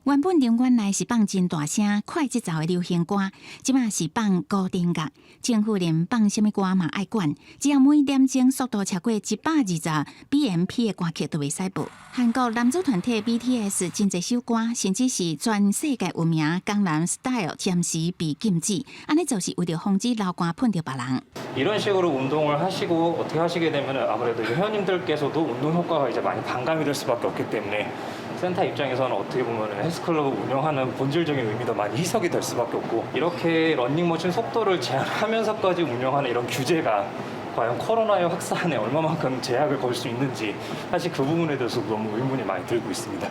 原本场馆内是放真大声、快节奏的流行歌，即马是放古典乐。政府连放什么歌嘛爱管，只要每点钟速度超过120 BMP 的歌曲都袂使播。韩国男子团体 BTS 真侪首歌，甚至是全世界有名江南 Style 暂时被禁止，安尼就是为了防止流汗喷到别人。 이런 식으로 운동을 하시고 어떻게 하시게 되면 아무래도 회원님들께서도 운동 효과가 이제 많이 반감이 될 수밖에 없기 때문에 센터 입장에서는 어떻게 보면 헬스클럽을 운영하는 본질적인 의미도 많이 희석이 될 수밖에 없고 이렇게 런닝머신 속도를 제한하면서까지 운영하는 이런 규제가 과연 코로나의 확산에 얼마만큼 제약을 걸 수 있는지 사실 그 부분에 대해서 너무 의문이 많이 들고 있습니다.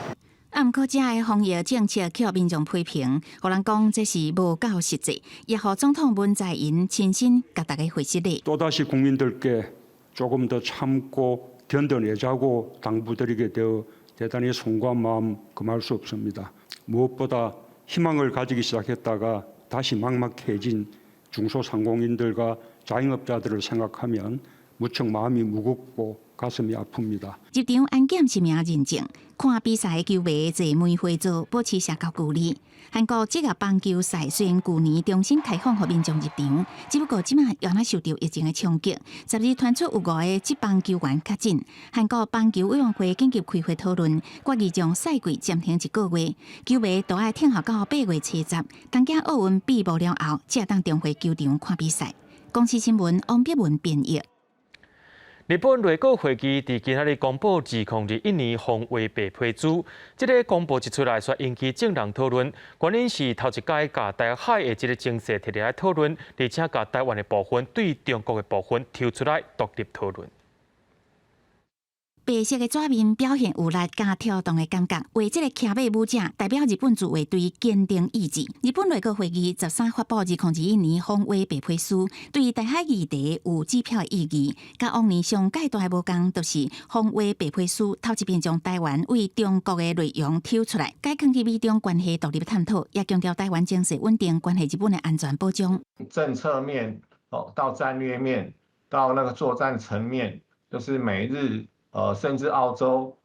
毋过，这个防疫政策却民众批评，有人讲这是无够实际，也互总统文在寅亲身甲大家回信咧。 또다시 국민들께 조금 더 참고 견뎌내자고 당부드리게 되어 대단히 송구한 마음 금할 수 없습니다. 무엇보다 희망을 가지기 시작했다가 다시 막막해진 중소상공인들과 자영업자들을 생각하면 무척 마음이 무겁고 가슴이 아픕니다. 入场安检实名认证，看比赛的球迷坐梅花座，保持社交距离。韩国职业棒球赛虽然去年重新开放，予民众入场，只不过即马又若受到疫情的冲击，10日传出有5个职棒球员确诊。韩国棒球委员会紧急开会讨论，决议将赛季暂停1个月，球迷都要听候到8月初10，东京奥运闭幕了后，才当重回球场看比赛。公司新闻王碧文编译。 日本内阁会议伫今仔日公布2021年防卫白皮书，这个公布一出来，煞引起正人讨论。原因是头一届甲台海的这个情势摕来讨论，而且甲台湾的部分对中国的部分抽出来独立讨论。 白色的纸面表现有力加跳动的感觉，为这个骑马武者代表日本自卫队坚定意志。日本内阁会议13发布2021年防卫白皮书，对台海议题有指标的意义。甲往年上界大的无共，就是防卫白皮书头一遍将台湾为中国的内容抽出来，解放去美中关系独立探讨，也强调台湾情势稳定，关系日本的安全保障。政策面到战略面，到那个作战层面，就是美日甚至澳洲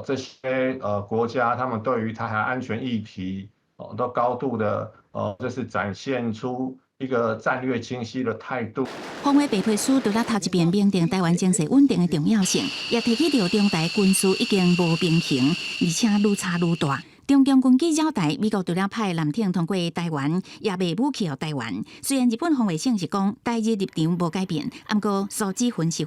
这些国家他们对于台海安全议题都高度的就是展现出一个战略清晰的态度。防卫白皮书除了头一遍明定台湾情势稳定的重要性，也提起到中台军事已经无平衡，而且愈差愈大。中共军机扰台，美国除了派舰艇通过台湾，也未武器予台湾。虽然日本防卫省是讲台日立场无改变，不过数据分析，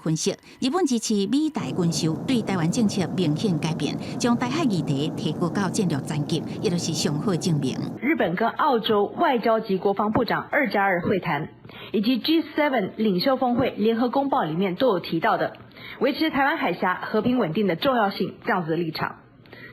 日本支持美台军售对台湾政策明显改变，将台海议题提高到战略层级，也就是上好的证明。日本跟澳洲外交及国防部长2+2会谈，以及 G7 领袖峰会联合公报里面都有提到的，维持台湾海峡和平稳定的重要性这样子的立场。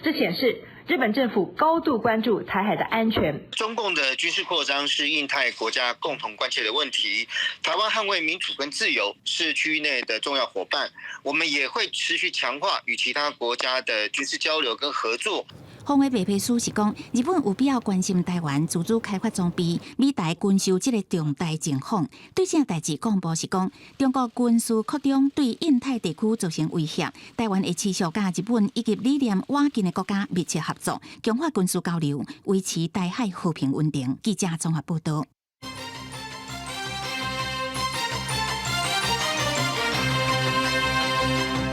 这显示日本政府高度关注台海的安全。中共的军事扩张是印太国家共同关切的问题。台湾捍卫民主跟自由是区域内的重要伙伴，我们也会持续强化与其他国家的军事交流跟合作。防卫白皮书是讲，日本有必要关心台湾自主开发装备，美台军售这个重大情况。对这代志公布是讲，中国军事扩张对印太地区造成威胁，台湾会持续甲日本以及理念晚近的国家密切合作，强化军事交流，维持台海和平稳定。记者综合报道。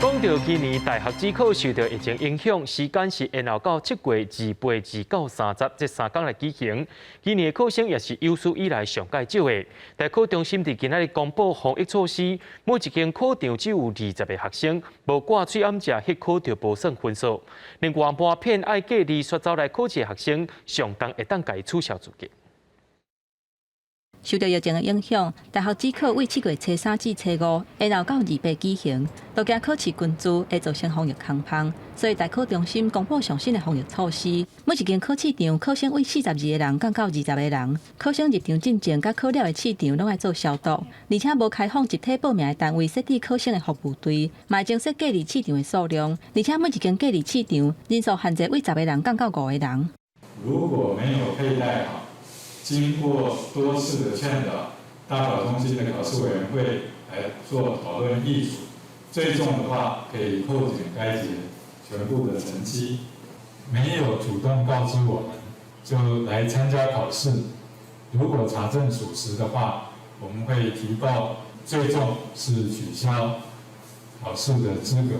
讲到今年大学指考受到疫情影响，时间是延后到7月28、29、30这3天来举行。今年的考生也是有史以来上介少的。大考中心伫今仔日公布防疫措施，每一间考场只有20个学生，无挂嘴暗食迄考就无算分数。另外，拨片爱隔离刷走来考试的学生，上当会当家取消资格。受到疫情的影响，大学指考为7月初3至初5延后到28举行，都惊考试群聚会造成防疫空窗，所以大考中心公布上新的防疫措施。每一间考试场考生为42个人降到20个人，考生入场进前甲考了的试场拢爱做消毒，而且无开放集体报名的单位设置考生的服务队，嘛精设隔离试场的数量，而且每一间隔离试场人数限制为10个人降到5个人。如果没有佩戴好，经过多次的劝导，大考中心的考试委员会来做讨论议处，最终的话可以扣减该节全部的成绩。没有主动告知我们就来参加考试，如果查证属实的话，我们会提报，最终是取消考试的资格。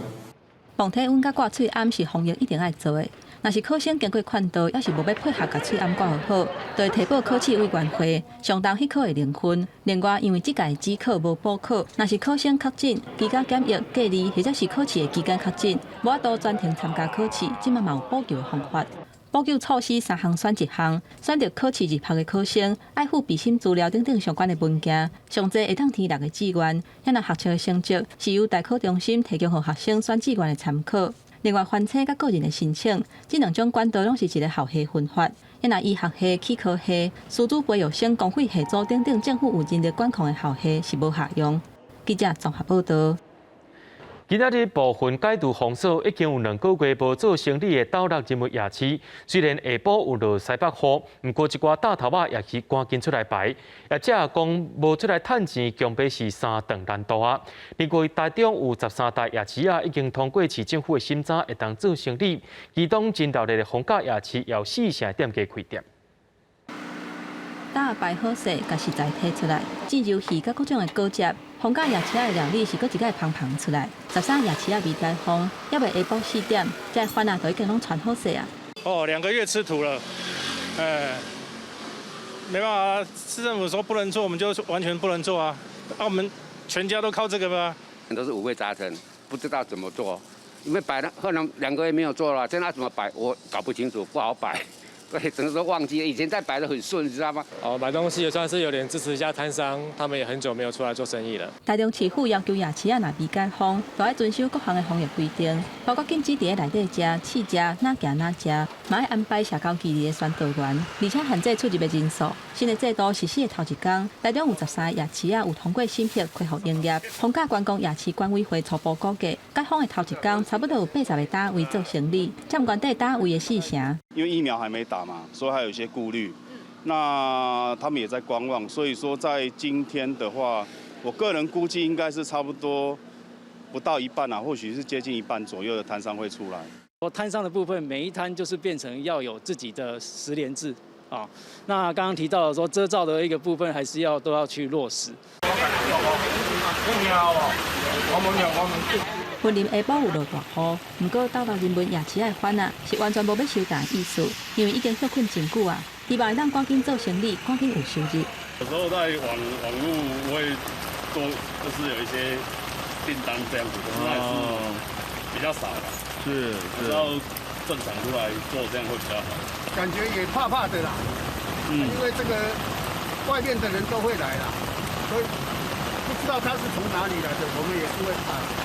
防体温甲挂喙暗是防疫一定爱做的。若是考生经过劝导，要是无要配合，甲喙暗挂好，就会提报考试委员会，上当迄科的0分。另外，因为即届指考无补考，若是考生确诊、居家检疫隔离，或者是考试的期间确诊，无法度暂停参加考试，即嘛有补救的方法。补救措施3项选1项，选择考试入学的考生，爱附备审资料等等相关的文件，上侪会当填6个志愿。若学测的成绩是由大考中心提供予学生选志愿的参考。另外，翻册甲个人的申请，这2种管道拢是一个校系分发。若医学系、气科系、师资培育生、公费系组等等政府有人力管控的校系是无适用。记者综合报道。今仔日部分解除封锁，已经有2个月无做生理的斗六入夜市。虽然下晡有落西北雨，不过一寡大头仔也是赶紧出来排。业者讲无出来趁钱，强迫是3顿难度啊。另外，台中有13大夜市已经通过市政府的审查，会当做生理。其中真热烈的逢甲夜市也有4成店家开店。大摆好势，甲食材摕出来，煎鱿鱼甲各种的果汁。逢甲夜市的料理是搁一个芳出来，13夜市未解封，要袂下晡4点，这饭啊都已经拢传好势啊。2个月吃土了，没办法，市政府说不能做，我们就完全不能做啊。我们全家都靠这个吗？都是五味杂陈，不知道怎么做，因为摆了可能2个月没有做了，现在怎么摆我搞不清楚，不好摆。对，只能说忘记了，以前在摆得很顺，你知道吗？买东西也算是有点支持一下摊商，他们也很久没有出来做生意了。台中市府要求夜市若未解封，都要遵守各项的防疫规定，包括禁止伫内底食、试食、哪行哪食，嘛要安排社交距离的宣导员，而且限制出入的人数。新的制度实施的头一天，台中有13个夜市有通过审批恢复营业。逢甲观光夜市管委会初步估计，解封的头一天，差不多有80个单位做生意，占原地单位的4成。因为疫苗还没打嘛，所以还有一些顾虑。那他们也在观望，所以说在今天的话，我个人估计应该是差不多不到一半啊，或许是接近一半左右的摊商会出来。摊商的部分，每一摊就是变成要有自己的实联制啊。那刚刚提到的说遮罩的一个部分，还是都要去落实。云林下晡有落大雨，不过斗内人民夜市的番啊是完全无要收单意思，因为已经休困真久啊，希望会当赶紧做生意，赶紧有收入。有时候在网络我会做，就是有一些订单这样子，可是那也是比较少了。是，要正常出来做，这样会比较好。感觉也怕怕的啦，因为这个外面的人都会来啦，所以不知道他是从哪里来的，我们也是会怕。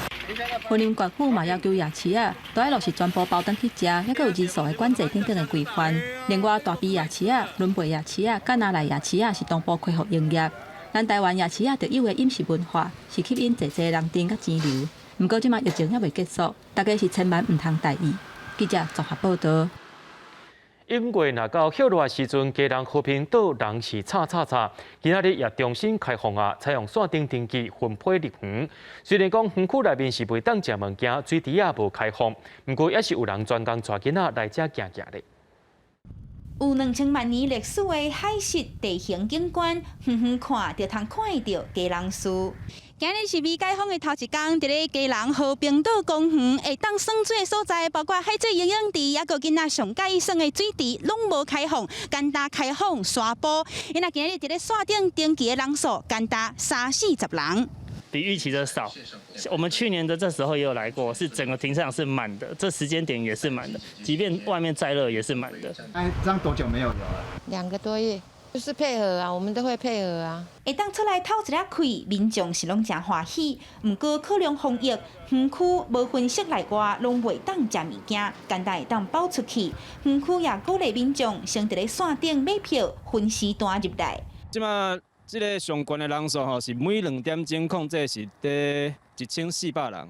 云林县府嘛要求夜市啊，都要落实全部包单去食，还佫有人数的管制等等的规范。另外，大埤夜市啊、仑背夜市啊、甲那内夜市啊是同步恢复营业。咱台湾夜市啊特有的饮食文化，是吸引侪人丁甲钱流。不过，即马疫情还未结束，大家是千万唔通大意。记者综合报道。因为若到歇热的时阵，家人和平岛人是吵。今仔日也重新开放啊，采用线顶登记分配入园。虽然讲园区内面是袂当食物件，水池也无开放，不过也是有人专工带囡仔来遮行咧。有2000万年历史的海蚀地形景观，远远看就通看到家人树。今日是未解封的头一天，伫咧家人和平岛公园会当耍水的所在，包括海水游泳池，也个囡仔上介意耍的水池，拢无开放，简单开放沙坡。因为今日伫咧线顶登记的人数，简单30-40人。比预期的少，我们去年的这时候也有来过，是整个停车场是满的，这时间点也是满的，即便外面再热也是满的。这样多久没有游了？2个多月，就是配合啊，我们都会配合啊。会当出来透一下开，民众是拢真欢喜。不过考量防疫，园区无分室内外，拢袂当食物件，简单会当包出去。园区也鼓励民众先伫咧线顶买票，分时段入来。即马这个上悬的人数吼是每2点钟控制是伫1400人，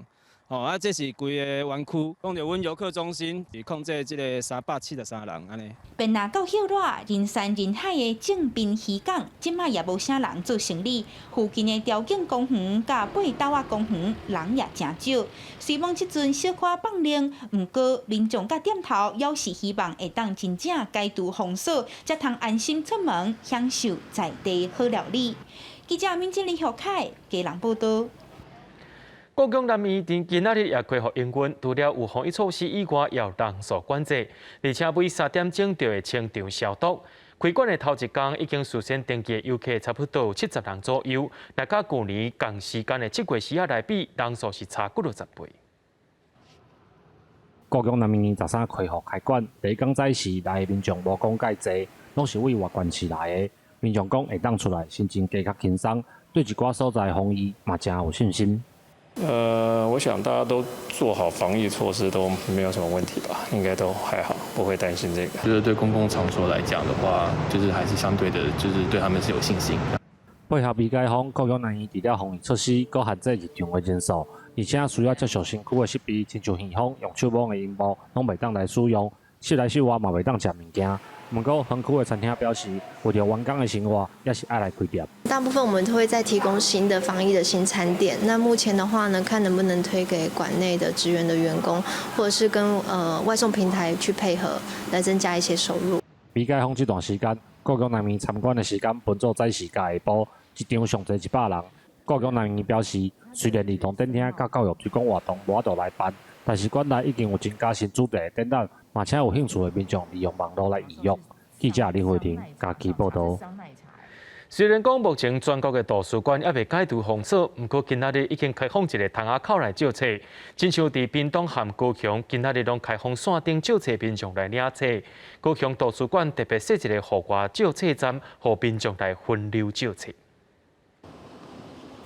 这是规个园区。讲到阮游客中心是控制这个373人安尼。便若到歇热，人山人海的正滨渔港，即马也无啥人做生意。附近的条景公园甲八斗仔公园人也真少。虽望即阵小可放冷，不过民众甲店头要是希望会当真正解除封锁，才通安心出门享受在地好料理。记者民警李孝凯家人报道。国境南面今仔日也恢复营运，除了有防疫措施以外，也有人数管制，而且每3点钟就会清场消毒。开馆的头一天已经事先登记的游客差不多有70人左右，若甲去年同时间的7月时来比，人数是差不多10倍。国境南面13开放开馆，第一天早时来的民众无讲介济，拢是为外县市来的。民众讲会当出来，心情加较轻松，对一寡所在防疫嘛真有信心。我想大家都做好防疫措施都没有什么问题吧，应该都还好，不会担心这个。就是对公共场所来讲的话，就是还是相对的，就是对他们是有信心。配合未解封，国境内除了防疫措施，搁限制入场的人数，而且需要接受身躯的设备，亲像耳风、用手摸的荧幕，拢袂当来使用。室内室外嘛袂当食物件。不过，园区的餐厅表示，为了员工的生活，也是爱来开店。大部分我们都会再提供新的防疫的新餐点。那目前的话呢，看能不能推给馆内的职员的员工，或者是跟外送平台去配合，来增加一些收入。未解封这段时间，国境内面参观的时间分做早时甲下晡，一场上侪100人。国境内面表示，虽然儿童展厅甲教育推广活动无法度来办，但是馆内已经有增加新主题的展览。而且有兴趣的民众利用网络来预约。记者李慧婷家己报道。虽然讲目前全国的图书馆还未解除封锁，不过今仔日已经开放一个窗仔口来借册，亲像伫屏东和高雄，今仔日拢开放线顶借册民众来领册。高雄图书馆特别设一个户外借册站，让民众来分流借册。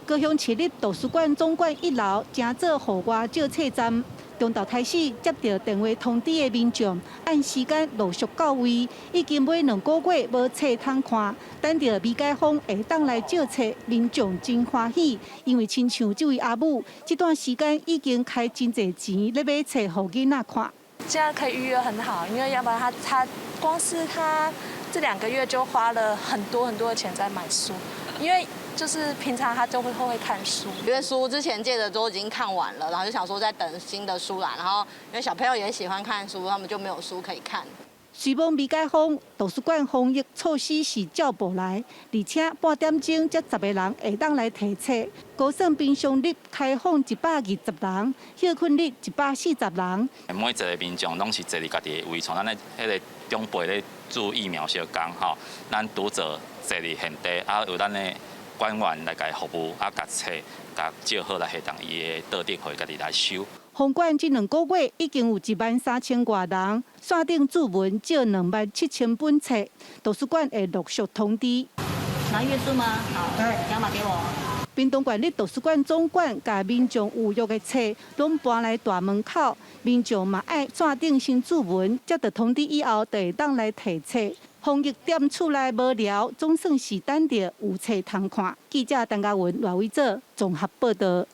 高雄市立图书馆总馆1楼正做户外借册站。中昼开始接到电话通知的民众，按时间陆续到位。已经买2个月无册通看，等到未解封会当来借册，民众真欢喜。因为亲像这位阿母，这段时间已经开真侪钱来买册给囡仔看。现在可以预约很好，因为要不然他光是他这2个月就花了很多的钱在买书。因为就是平常他就会看书，因为书之前借的都已经看完了，然后就想说在等新的书啦。然后因为小朋友也喜欢看书，他们就没有书可以看。虽望未解封，图书馆防疫措施是照步来，而且半点钟才10个人会当来提册。高算平常日开放120人，休困日140人。每一个民众拢是坐伫家己的位厝，咱咧迄个长辈咧做疫苗小工吼，咱读者坐伫现地，啊由咱的官员来家服务，啊甲册甲照好来下当伊的到底可以家己来收。封馆这2个月已经有13000多人，线顶注文借27000本册，图书馆会陆续通知。拿月书吗？好，条码给我。屏东县立图书馆总馆甲民众有约的册，拢搬来大门口，民众嘛爱线顶先注文，才得通知以后，就会当来提册。防疫店厝内无聊，总算是等着有册通看。记者陈嘉文、赖伟做综合报道。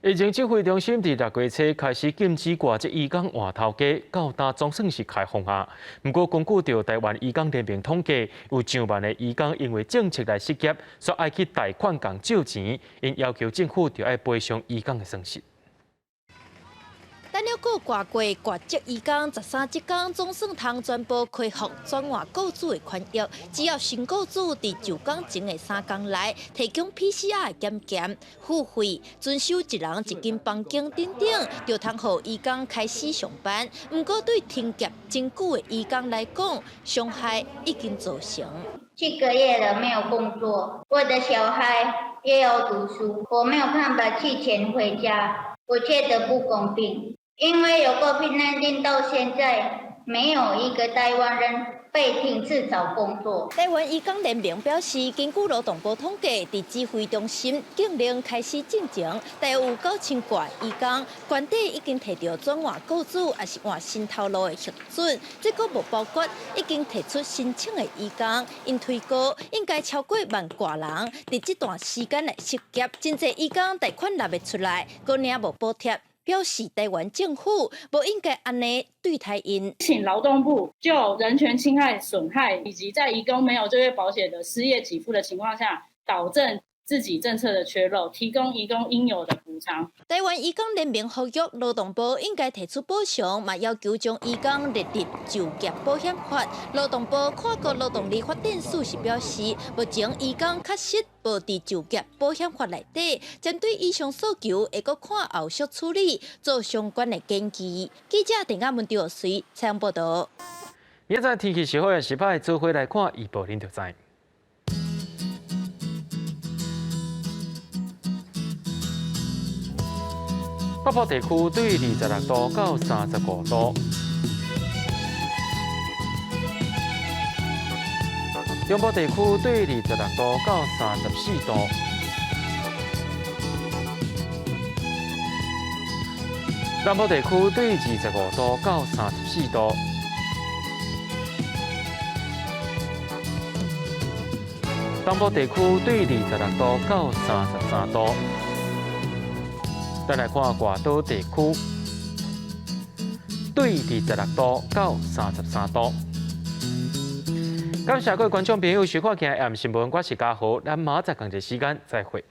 疫情指挥中心伫6月初开始禁止外籍移工换头家，到今总算是开放啊。不过，根据着台湾移工联盟统计，有上万的移工因为政策来失业，所爱去贷款共借钱，因要求政府就要赔偿移工的损失。等了过挂过外籍移工13职工总算通全部恢复转换雇主的权益，只要新雇主伫就工前的3天内提供 PCR 检验、付费、遵守一人一间房间等等，就通互移工开始上班。不过对停业真久的移工来讲，伤害已经造成。7个月了没有工作，我的小孩也要读书，我没有办法寄钱回家，我觉得不公平。因为有COVID-19到现在，没有一个台湾人被停止找工作。台湾移工联盟表示，根据劳动部统计，伫指挥中心禁令开始进前，大约有9000挂移工，官邸已经摕到转换雇主也是换新头路的核准，这个无包括已经提出申请的移工，因推估应该超过10000挂人，伫这段时间来失业，真侪移工贷款拿袂出来，个领无补贴。表示台湾政府不应该安尼对待因，请劳动部就人权侵害损害以及在移工没有就业保险的失业给付的情况下，导正自己政策的缺漏，提供移工应有的补偿。台湾移工联盟呼吁劳动部应该提出补偿，嘛要求将移工列入就业保险法。劳动部看过劳动力发展署是表示，目前移工确实无伫就业保险法内底，针对以上诉求，会阁看后续处理，做相关的建议。记者陈嘉文调随采访报道。现在天气是好也是歹，做伙来看预报，您就知。北部地区对26度到35度，中部地区对26度到34度，南部地区对25度到34度，东部地区对26度到33度。咱来看外岛地区，对26度到33度。感谢各位观众朋友收看今日 AM 新闻，我是嘉豪，咱明仔同一时间再会。